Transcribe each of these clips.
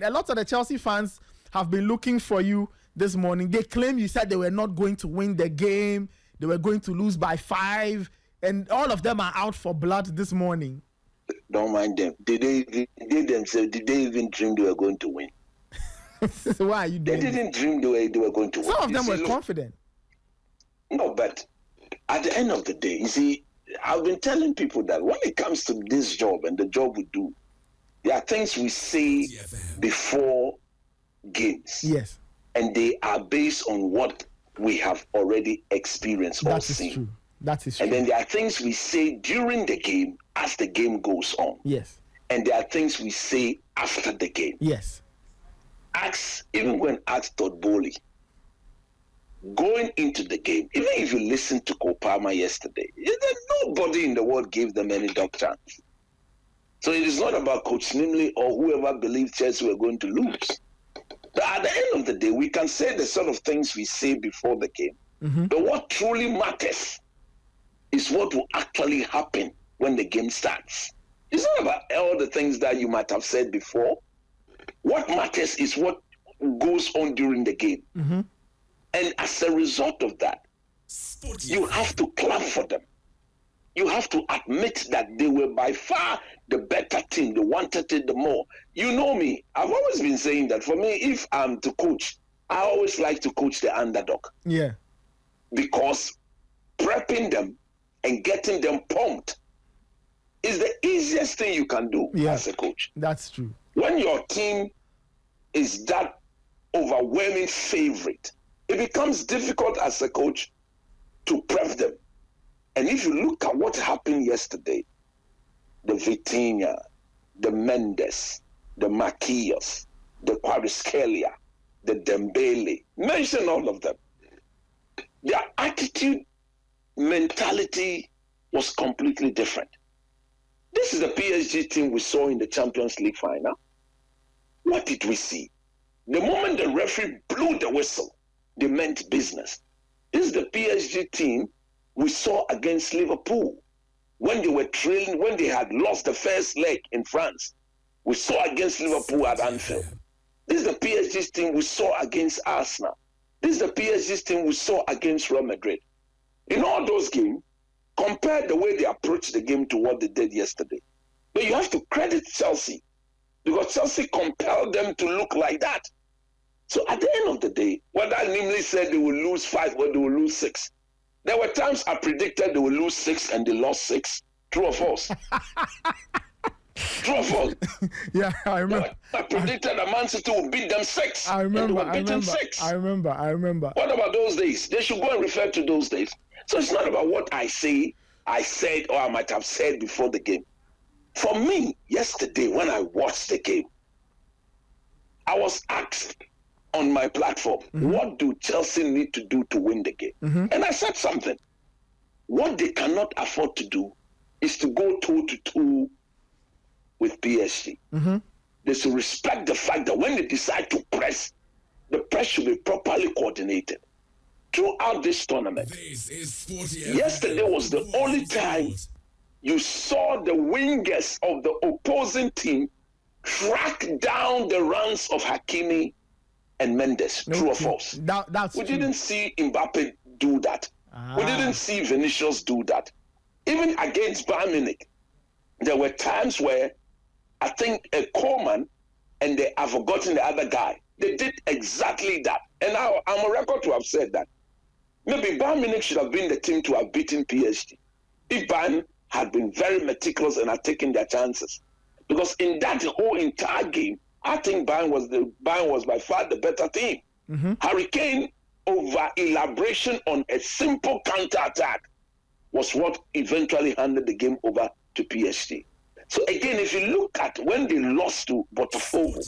a lot of the Chelsea fans have been looking for you this morning. They claim you said they were not going to win the game. They were going to lose by 5. And all of them are out for blood this morning. Don't mind them. Did they even dream they were going to win? Why are you doing They didn't dream they were going to win. Some of them were confident. No, but at the end of the day, you see, I've been telling people that when it comes to this job and the job we do, there are things we say before games. Yes. And they are based on what we have already experienced or seen. True. That is true. And then there are things we say during the game as the game goes on. Yes. And there are things we say after the game. Yes. Even when asked Todd Bowley, going into the game, even if you listen to Kopama yesterday, nobody in the world gave them any dog chance. So it is not about Coach Nimley or whoever believed Chelsea were going to lose. But at the end of the day, we can say the sort of things we say before the game. Mm-hmm. But what truly matters is what will actually happen when the game starts. It's not about all the things that you might have said before. What matters is what goes on during the game. Mm-hmm. And as a result of that, you have to clap for them. You have to admit that they were by far the better team. They wanted it the more. You know me. I've always been saying that for me, if I'm to coach, I always like to coach the underdog. Yeah. Because prepping them and getting them pumped is the easiest thing you can do as a coach. That's true. When your team is that overwhelming favorite, it becomes difficult as a coach to prep them. And if you look at what happened yesterday, the Vitinha, the Mendes, the Macias, the Kvaratskhelia, the Dembele, mention all of them. Their attitude, mentality was completely different. This is the PSG team we saw in the Champions League final. What did we see? The moment the referee blew the whistle, they meant business. This is the PSG team we saw against Liverpool when they were trailing, when they had lost the first leg in France. We saw against Liverpool at Anfield. This is the PSG team we saw against Arsenal. This is the PSG team we saw against Real Madrid. In all those games, compare the way they approached the game to what they did yesterday. But you have to credit Chelsea because Chelsea compelled them to look like that. So at the end of the day, whether Nimley said they will lose 5 or they will lose 6, there were times I predicted they will lose 6 and they lost 6. True or false? True or false? Yeah, I remember. I predicted that Man City would beat them 6. I remember. And they were beaten 6. I remember. What about those days? They should go and refer to those days. So it's not about what I say, I said, or I might have said before the game. For me, yesterday when I watched the game, I was asked on my platform, what do Chelsea need to do to win the game? And I said something. What they cannot afford to do is to go toe-to-toe with PSG. They should respect the fact that when they decide to press, the press should be properly coordinated. Throughout this tournament, yesterday was the only time you saw the wingers of the opposing team track down the runs of Hakimi and Mendes. True or false? We didn't see Mbappe do that. We didn't see Vinicius do that. Even against Bayern Munich, there were times where I think Coleman and I've forgotten the other guy, they did exactly that. And now I'm a record to have said that. Maybe Bayern Munich should have been the team to have beaten PSG if Bayern had been very meticulous and had taken their chances. Because in that whole entire game, I think Bayern was by far the better team. Harry Kane over elaboration on a simple counter-attack was what eventually handed the game over to PSG. So again, if you look at when they lost to Botafogo,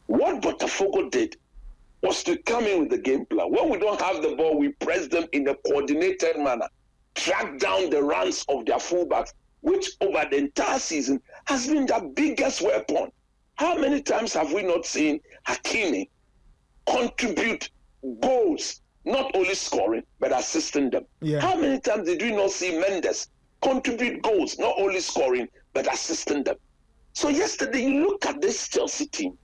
what Botafogo did was to come in with the game plan. When we don't have the ball, we press them in a coordinated manner, track down the runs of their fullbacks, which over the entire season has been their biggest weapon. How many times have we not seen Hakimi contribute goals, not only scoring, but assisting them? Yeah. How many times did we not see Mendes contribute goals, not only scoring, but assisting them? So yesterday, you look at this Chelsea team,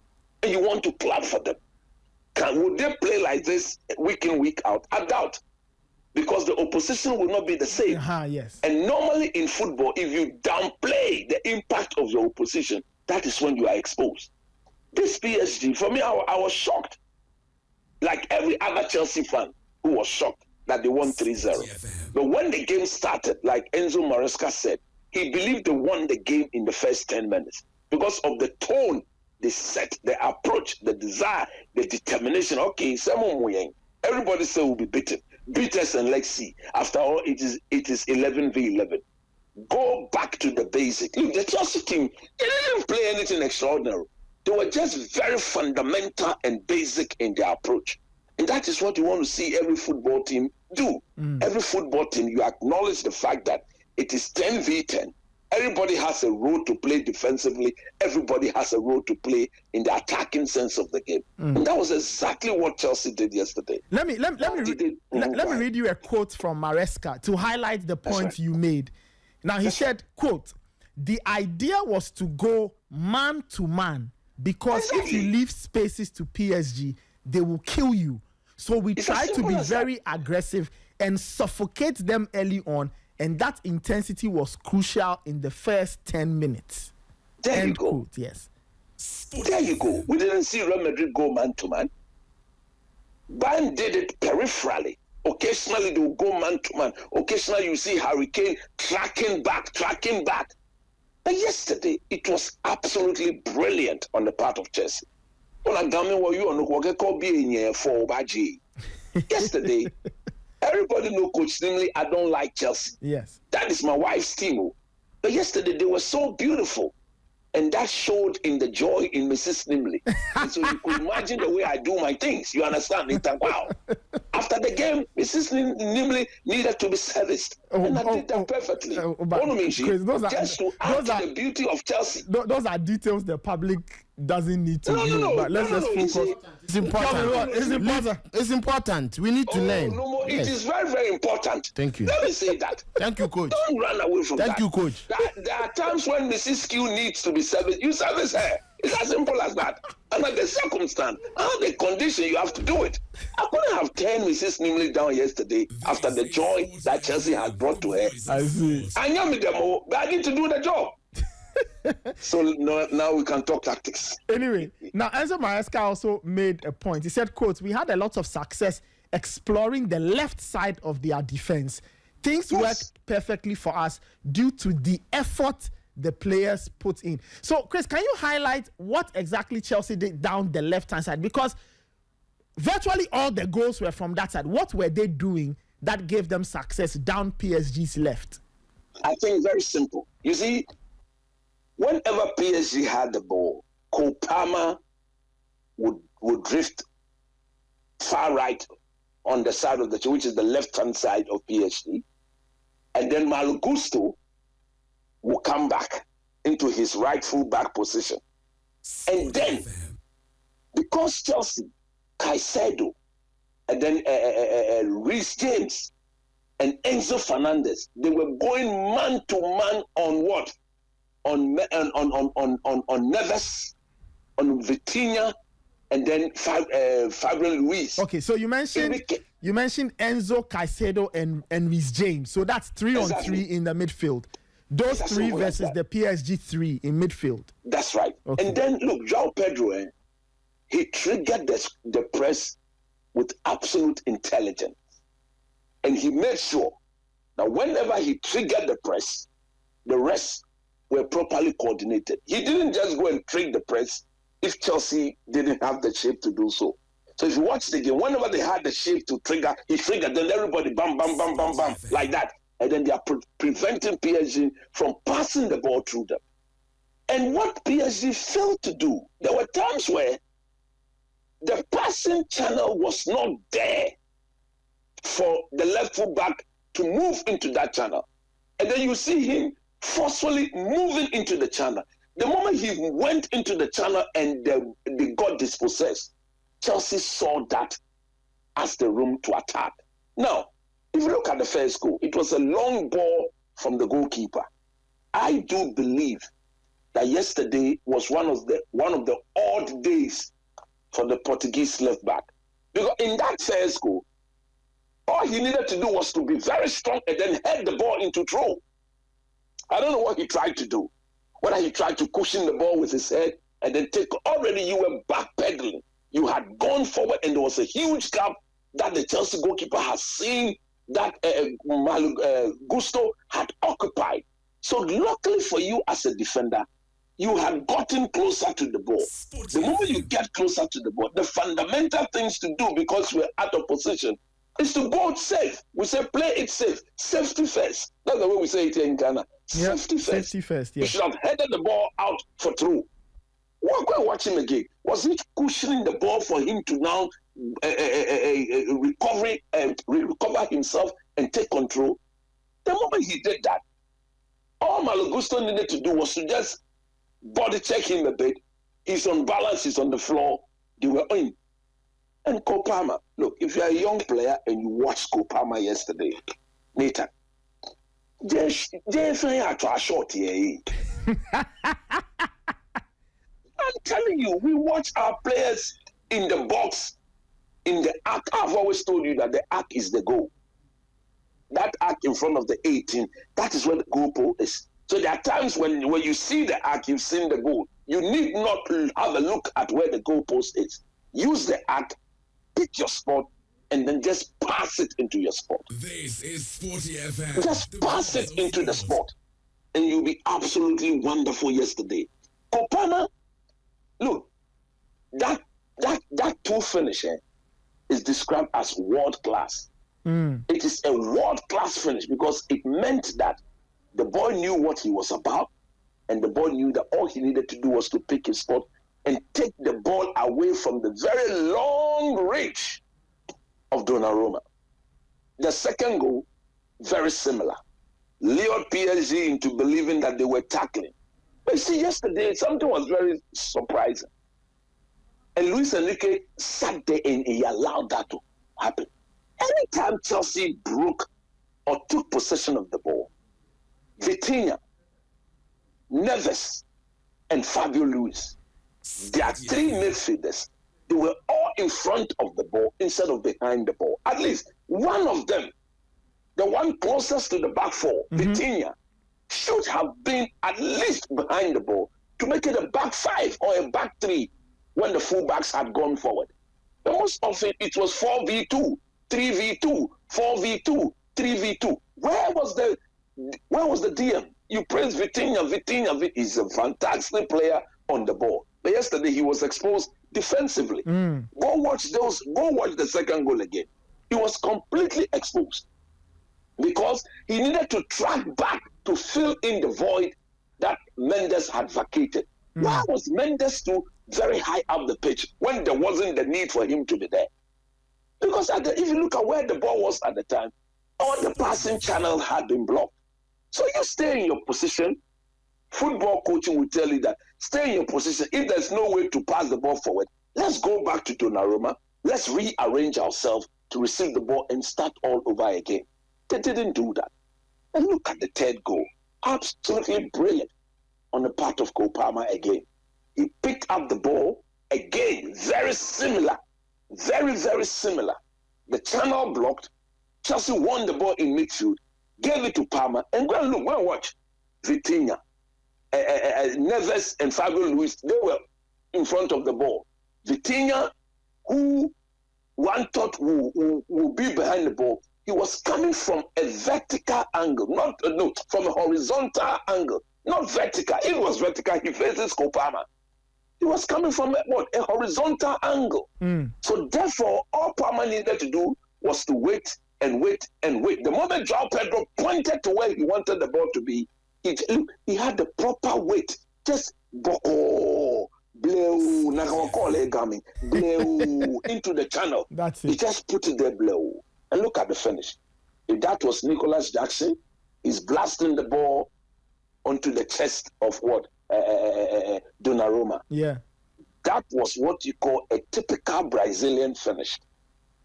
and you want to clap for them. Would they play like this week in, week out? I doubt. Because the opposition will not be the same. Yes. And normally in football, if you downplay the impact of your opposition, that is when you are exposed. This PSG, for me, I was shocked. Like every other Chelsea fan who was shocked that they won 3-0. But when the game started, like Enzo Maresca said, he believed they won the game in the first 10 minutes because of the tone they set, the approach, the desire, the determination. Okay, everybody said we'll be beaten. Beat us and let's see. After all, it is 11v11. Go back to the basic. Look, the Chelsea team, they didn't play anything extraordinary. They were just very fundamental and basic in their approach. And that is what you want to see every football team do. Every football team, you acknowledge the fact that it is 10v10. Everybody has a role to play defensively. Everybody has a role to play in the attacking sense of the game. And that was exactly what Chelsea did yesterday. Let me read you a quote from Maresca to highlight the point you made. Now, he said, quote, "The idea was to go man to man because if you leave spaces to PSG, they will kill you. So we try to be very aggressive and suffocate them early on. And that intensity was crucial in the first 10 minutes. There you go. Quote, yes. There you go. We didn't see Real Madrid go man to man. Bayern did it peripherally. Occasionally they will go man to man. Occasionally you see Harry Kane tracking back. But yesterday it was absolutely brilliant on the part of Chelsea. Yesterday, everybody know Coach Nimley, I don't like Chelsea. Yes. That is my wife's team. But yesterday, they were so beautiful. And that showed in the joy in Mrs. Nimley. And so you could imagine the way I do my things. You understand? It's like, wow. After the game, Mrs. Nimley needed to be serviced. And I did that perfectly. Just to add to the beauty of Chelsea. Those are details the public doesn't need to know. But let's just focus. It's important. It's important. We need to learn. It is very, very important. Thank you. Let me say that. Thank you, Coach. Don't run away from that. Thank you, Coach. There are times when Mrs. Q needs to be serviced. You service her. It's as simple as that. And at the circumstance, the condition, you have to do it. I couldn't have turned Mrs. Nimley down yesterday after the joy that Chelsea has brought to her. I see. I know me demo, but I need to do the job. So now we can talk tactics. Anyway, now Enzo Maresca also made a point. He said, quote, "We had a lot of success exploring the left side of their defense. Things worked perfectly for us due to the effort the players put in." So, Chris, can you highlight what exactly Chelsea did down the left-hand side? Because virtually all the goals were from that side. What were they doing that gave them success down PSG's left? I think very simple. You see, whenever PSG had the ball, Cole Palmer would drift far right on the side of the which is the left-hand side of PSG. And then Malo Gusto will come back into his rightful back position. And then, because Chelsea, Caicedo, and then Reece James and Enzo Fernandez, they were going man to man on what? On Neves, on Vitinha, and then Fabian Luiz. Okay, so you mentioned Enzo, Caicedo, and Reece James. So that's 3-on-3 in the midfield. Those three versus the PSG 3 in midfield. That's right. Okay. And then look, João Pedro, he triggered the press with absolute intelligence, and he made sure that whenever he triggered the press, the rest were properly coordinated. He didn't just go and trigger the press if Chelsea didn't have the shape to do so. So if you watch the game, whenever they had the shape to trigger, he triggered, then everybody bam, bam, bam, bam, bam, like that. And then they are preventing PSG from passing the ball through them. And what PSG failed to do, there were times where the passing channel was not there for the left full back to move into that channel. And then you see him forcefully moving into the channel. The moment he went into the channel and they got dispossessed, Chelsea saw that as the room to attack. Now, if you look at the first goal, it was a long ball from the goalkeeper. I do believe that yesterday was one of the odd days for the Portuguese left back. Because in that first goal, all he needed to do was to be very strong and then head the ball into throw. I don't know what he tried to do. Whether he tried to cushion the ball with his head and then take, already you were backpedaling. You had gone forward and there was a huge gap that the Chelsea goalkeeper has seen that Gusto had occupied. So luckily for you as a defender, you had gotten closer to the ball. The moment you get closer to the ball, the fundamental things to do, because we're out of position, is to go safe. We say play it safe. Safety first. That's the way we say it here in Ghana. Safety first. Safety first, yeah. You should have headed the ball out for through. What go and watch him again? Was it cushioning the ball for him to now recover himself and take control? The moment he did that, all Malo Gusto needed to do was to just body check him a bit. He's on balance, he's on the floor. They were in. And Kopama, look, if you're a young player and you watched Kopama yesterday, Nathan, I'm telling you, we watch our players in the box, in the arc. I've always told you that the arc is the goal. That arc in front of the 18, that is where the goal post is. So there are times when you see the arc, you've seen the goal. You need not have a look at where the goal post is. Use the arc, pick your spot, and then just pass it into your spot. This is SportyFM. Just pass it into the spot, and you'll be absolutely wonderful yesterday. Kopama, look, that two finish is described as world class. It is a world class finish because it meant that the boy knew what he was about, and the boy knew that all he needed to do was to pick his spot and take the ball away from the very long reach of Donnarumma. The second goal, very similar. Lured PSG into believing that they were tackling. But you see, yesterday, something was very surprising. And Luis Enrique sat there and he allowed that to happen. Anytime Chelsea broke or took possession of the ball, Vitinha, Neves, and Fabio Luis, their three midfielders, they were all in front of the ball instead of behind the ball. At least one of them, the one closest to the back four, Vitinha, should have been at least behind the ball to make it a back five or a back three when the fullbacks had gone forward. But most often it was 4v2, 3v2, 4v2, 3v2. Where was the DM? You praise Vitinha. Vitinha is a fantastic player on the ball. But yesterday he was exposed defensively. Go watch the second goal again. He was completely exposed because he needed to track back to fill in the void that Mendes had vacated. Why was Mendes too very high up the pitch when there wasn't the need for him to be there? Because if you look at where the ball was at the time, all the passing channel had been blocked. So you stay in your position. Football coaching will tell you that stay in your position. If there's no way to pass the ball forward, let's go back to Donnarumma. Let's rearrange ourselves to receive the ball and start all over again. They didn't do that. And look at the third goal. Absolutely brilliant on the part of Kopama again. He picked up the ball again, very similar. Very, very similar. The channel blocked. Chelsea won the ball in midfield, gave it to Palmer, and go and look, go and watch. Vitinha, Neves, and Fabio Luis, they were in front of the ball. Vitinha, who one thought would be behind the ball, he was coming from a vertical angle, from a horizontal angle, not vertical. If it was vertical, he faces Kopama. He was coming from a horizontal angle. So therefore, all Palmer needed to do was to wait and wait and wait. The moment João Pedro pointed to where he wanted the ball to be, he had the proper weight. Just into the channel. That's it. He just put it there, blow. And look at the finish. If that was Nicholas Jackson, he's blasting the ball onto the chest of what? Donnarumma. Yeah. That was what you call a typical Brazilian finish.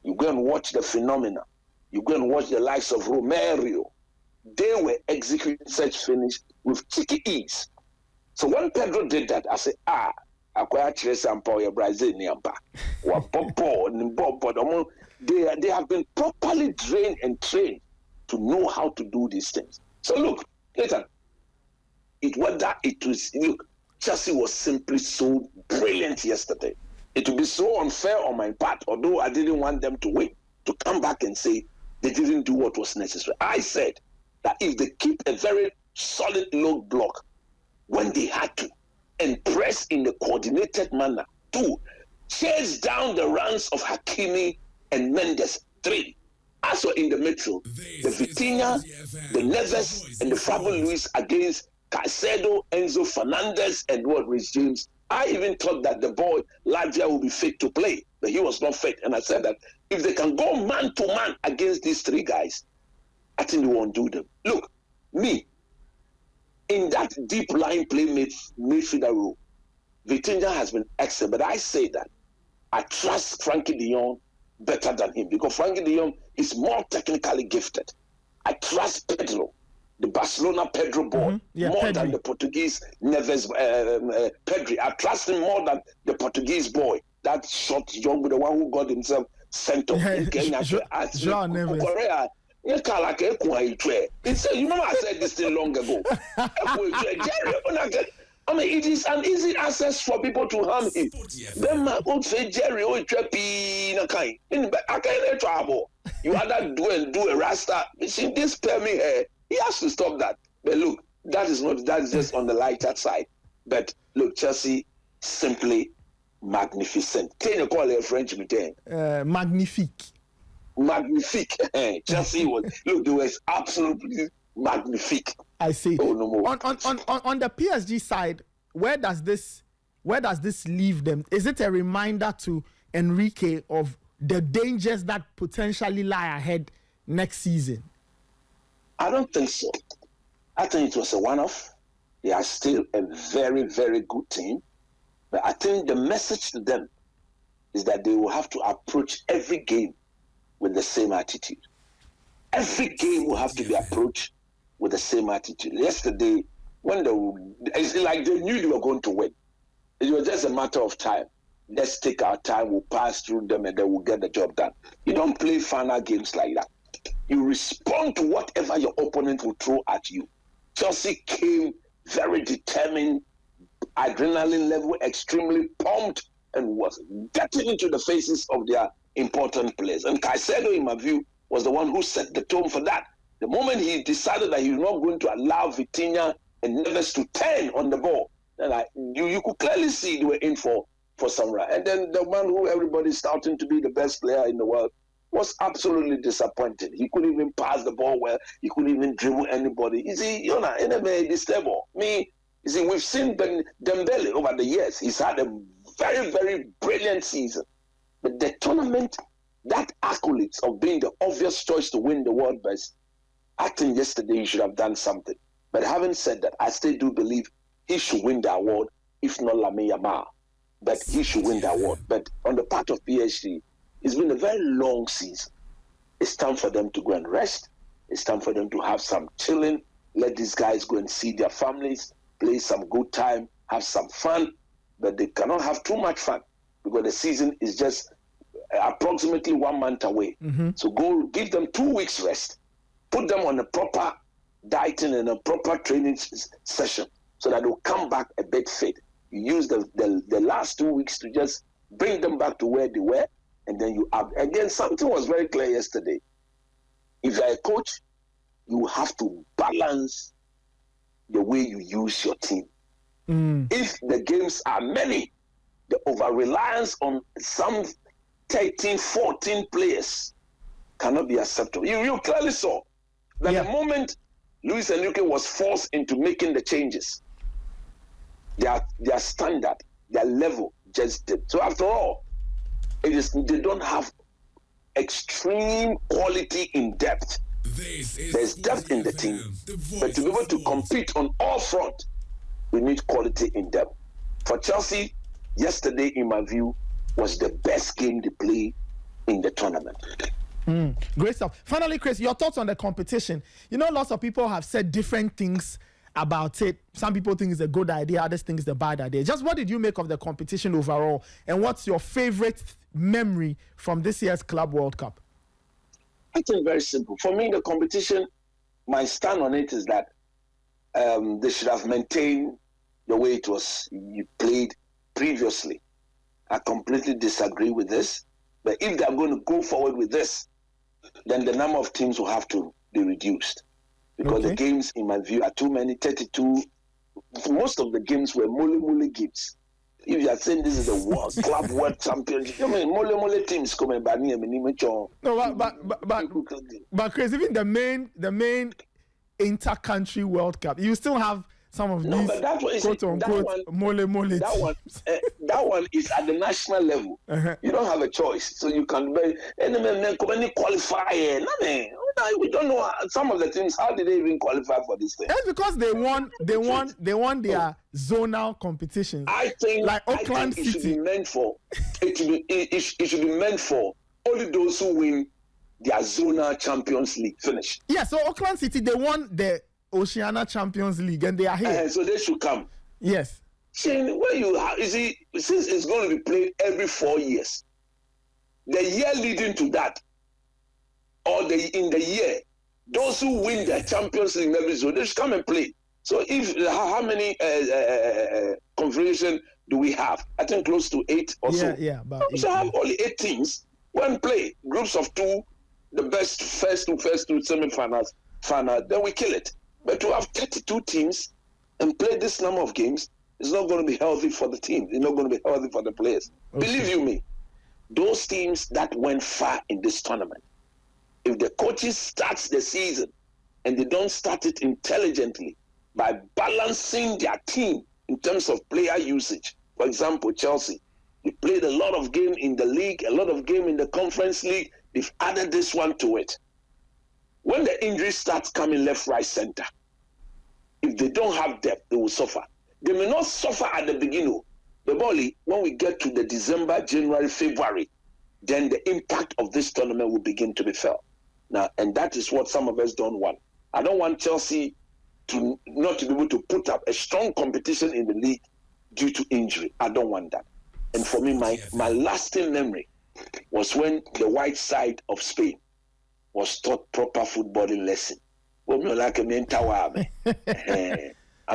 You go and watch the phenomena. You go and watch the likes of Romario. They were executing such finish with cheeky ease. So when Pedro did that, I said, Acquire Trace and Paul, your Brazilian pa. They have been properly trained and trained to know how to do these things. So look, listen, Chelsea was simply so brilliant yesterday. It would be so unfair on my part, although I didn't want them to win, to come back and say they didn't do what was necessary. I said that if they keep a very solid low block when they had to, and press in a coordinated manner, 2, chase down the runs of Hakimi and Mendes, 3. Also in the middle, the Vitinha, the Neves, and the Fabio Luis against Caicedo, Enzo Fernandez, and Rhys James. I even thought that the boy Lavia would be fit to play, but he was not fit. And I said that if they can go man to man against these 3 guys, I think they won't do them. Look, me, in that deep line play midfielder role, Vitinha has been excellent. But I say that I trust Frankie de Jong better than him because Frankie de Jong is more technically gifted. I trust Pedro, the Barcelona Pedro boy, more than the Portuguese Neves Pedri. I trust him more than the Portuguese boy, that short young, the one who got himself sent off in Kenya. Jean Neves. Korea. You remember I said this thing long ago. I mean, it is an easy access for people to harm him. Then my old say Jerry, I can't trouble. You either do a rasta. You see, this Permi here, he has to stop that. But look, that is just on the lighter side. But look, Chelsea simply magnificent. Can you call it a French meeting? Magnifique. Chelsea they were absolutely magnifique. I see. Oh, no more. On the PSG side, where does this leave them? Is it a reminder to Enrique of the dangers that potentially lie ahead next season? I don't think so. I think it was a one-off. They are still a very, very good team. But I think the message to them is that they will have to approach every game with the same attitude. Every game will have to be approached with the same attitude. Yesterday, it's like they knew they were going to win. It was just a matter of time. Let's take our time, we'll pass through them, and then we'll get the job done. You don't play final games like that. You respond to whatever your opponent will throw at you. Chelsea came very determined, adrenaline level extremely pumped, and was getting into the faces of their important players. And Caicedo, in my view, was the one who set the tone for that. The moment he decided that he was not going to allow Vitinha and Neves to turn on the ball, then you could clearly see they were in for some run. And then the man who everybody's starting to be the best player in the world was absolutely disappointed. He couldn't even pass the ball well. He couldn't even dribble anybody. You see, this table. You see, we've seen Dembele over the years. He's had a very, very brilliant season. But the tournament, that accolades of being the obvious choice to win the world best, I think yesterday he should have done something. But having said that, I still do believe he should win the award, if not Lamine Yamal. But he should win the award. But on the part of PSG, it's been a very long season. It's time for them to go and rest. It's time for them to have some chilling. Let these guys go and see their families, play some good time, have some fun. But they cannot have too much fun because the season is just approximately 1 month away. So go give them 2 weeks rest. Put them on a proper dieting and a proper training session so that they'll come back a bit fit. You use the last 2 weeks to just bring them back to where they were, and then you have, again, something was very clear yesterday. If you're a coach, you have to balance the way you use your team. If the games are many, the over-reliance on some 13, 14 players cannot be acceptable. You clearly saw that the moment Luis Enrique was forced into making the changes, their standard, their level just dipped. So after all, they don't have extreme quality in depth. There's depth in the team, but to be able to compete on all fronts, we need quality in depth. For Chelsea, yesterday, in my view, was the best game they played in the tournament. Great stuff. Finally, Chris, your thoughts on the competition. You know, lots of people have said different things about it. Some people think it's a good idea, others think it's a bad idea. Just what did you make of the competition overall, and what's your favorite memory from this year's Club World Cup? I think very simple. For me, the competition, my stand on it is that they should have maintained the way it was played previously. I completely disagree with this. But if they're going to go forward with this, then the number of teams will have to be reduced. Because the games, in my view, are too many, 32. Most of the games were mole games. If you are saying this is the World Club World Championship, I mean, mole teams coming by me. No, but Chris, even the main inter-country World Cup, you still have some of these quote-unquote mole teams. That one is at the national level. You don't have a choice, so you can be any qualifier. We don't know some of the teams. How did they even qualify for this thing? That's because they won their zonal competitions. I think like Auckland it City should be meant for it should be meant for only those who win their zonal Champions League. Finish. Yeah, so Auckland City, they won the Oceania Champions League and they are here. So they should come. Yes. See, where you see, since it's going to be played every 4 years, the year leading to that, or in the year, those who win the Champions League every zone, they should come and play. So if how many confederation do we have? I think close to 8 or so. Yeah, but we should have only 8 teams. One play, groups of 2, the best first two semi-finals, final, then we kill it. But to have 32 teams and play this number of games is not going to be healthy for the team. It's not going to be healthy for the players. Okay. Believe you me, those teams that went far in this tournament, if the coaches starts the season and they don't start it intelligently by balancing their team in terms of player usage. For example, Chelsea, they played a lot of game in the league, a lot of game in the Conference League. They've added this one to it. When the injury starts coming left, right, center, if they don't have depth, they will suffer. They may not suffer at the beginning. The body, when we get to the December, January, February, then the impact of this tournament will begin to be felt. Now, and that is what some of us don't want. I don't want Chelsea to not to be able to put up a strong competition in the league due to injury. I don't want that. And for me, my lasting memory was when the white side of Spain was taught proper footballing lesson. I'm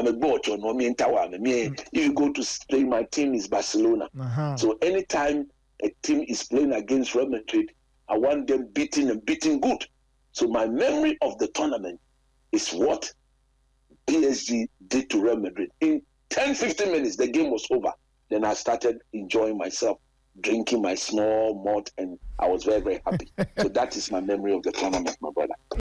a boat or no me if you go to Spain, my team is Barcelona. So anytime a team is playing against Real Madrid, I want them beating and beating good. So my memory of the tournament is what PSG did to Real Madrid. In 10-15 minutes, the game was over. Then I started enjoying myself, drinking my small malt, and I was very, very happy. So that is my memory of the tournament, my brother.